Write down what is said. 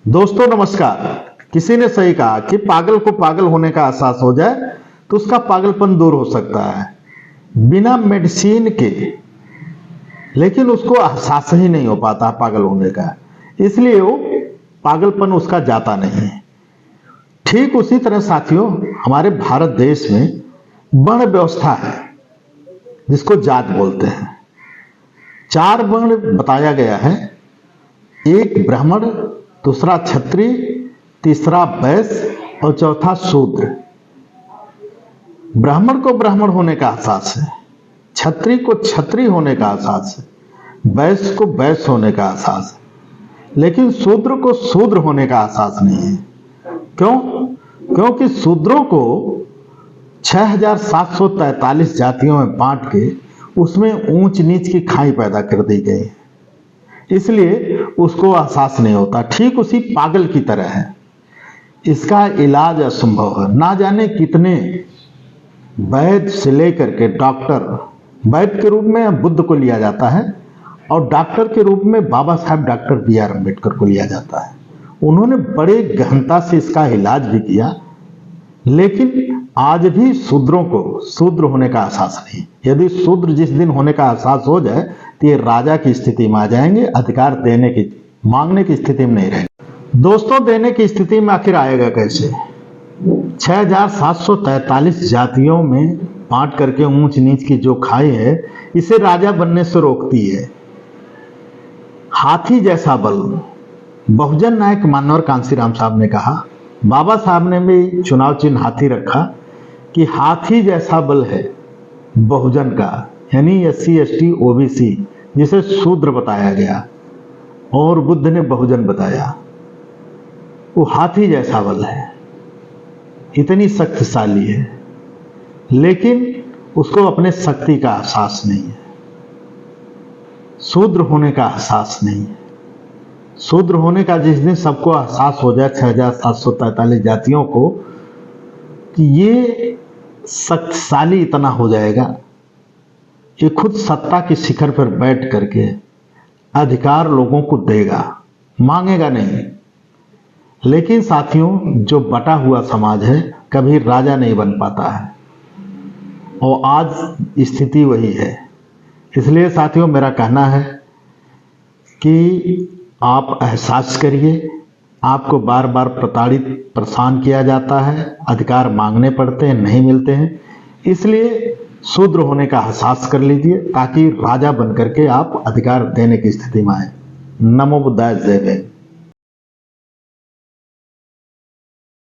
दोस्तों नमस्कार। किसी ने सही कहा कि पागल को पागल होने का एहसास हो जाए तो उसका पागलपन दूर हो सकता है बिना मेडिसिन के, लेकिन उसको एहसास ही नहीं हो पाता पागल होने का, इसलिए वो पागलपन उसका जाता नहीं है। ठीक उसी तरह साथियों, हमारे भारत देश में वर्ण व्यवस्था है जिसको जात बोलते हैं। 4 वर्ण बताया गया है, एक ब्राह्मण, दूसरा क्षत्रिय, तीसरा वैश्य और चौथा शूद्र। ब्राह्मण को ब्राह्मण होने का एहसास है, क्षत्रिय को क्षत्रिय होने का एहसास है, वैश्य को वैश्य होने का एहसास है, लेकिन शूद्र को शूद्र होने का एहसास नहीं है। क्यों? क्योंकि शूद्रों को 6743 जातियों में बांट के उसमें ऊंच नीच की खाई पैदा कर दी गई है, इसलिए उसको एहसास नहीं होता। ठीक उसी पागल की तरह है, इसका इलाज असंभव है। ना जाने कितने वैद्य से लेकर के डॉक्टर, वैद्य के रूप में बुद्ध को लिया जाता है और डॉक्टर के रूप में बाबा साहब डॉक्टर बी आर अम्बेडकर को लिया जाता है। उन्होंने बड़े गहनता से इसका इलाज भी किया, लेकिन आज भी शूद्रों को शूद्र होने का एहसास नहीं। यदि शूद्र जिस दिन होने का एहसास हो जाए तो ये राजा की स्थिति में आ जाएंगे, अधिकार देने की मांगने की स्थिति में नहीं रहेंगे। दोस्तों, देने की स्थिति में आखिर आएगा कैसे? 6743 जातियों में बांट करके ऊंच नीच की जो खाई है, इसे राजा बनने से रोकती है। हाथी जैसा बल, बहुजन नायक मानवर कांशीराम साहब ने कहा, बाबा साहब ने भी चुनाव चिन्ह हाथी रखा कि हाथी जैसा बल है बहुजन का, यानी SC ST OBC जिसे शूद्र बताया गया और बुद्ध ने बहुजन बताया। वो हाथी जैसा बल है, इतनी शक्तिशाली है, लेकिन उसको अपने शक्ति का एहसास नहीं है, शूद्र होने का एहसास नहीं है। शूद्र होने का जिस दिन सबको एहसास हो जाए 6743 जातियों को कि ये शक्तिशाली इतना हो जाएगा, ये खुद सत्ता की शिखर पर बैठ करके अधिकार लोगों को देगा, मांगेगा नहीं। लेकिन साथियों, जो बटा हुआ समाज है कभी राजा नहीं बन पाता है और आज स्थिति वही है। इसलिए साथियों, मेरा कहना है कि आप एहसास करिए, आपको बार बार प्रताड़ित परेशान किया जाता है, अधिकार मांगने पड़ते हैं, नहीं मिलते हैं, इसलिए शूद्र होने का एहसास कर लीजिए ताकि राजा बनकर के आप अधिकार देने की स्थिति में आए। नमो बुद्धाय, जय हिंद।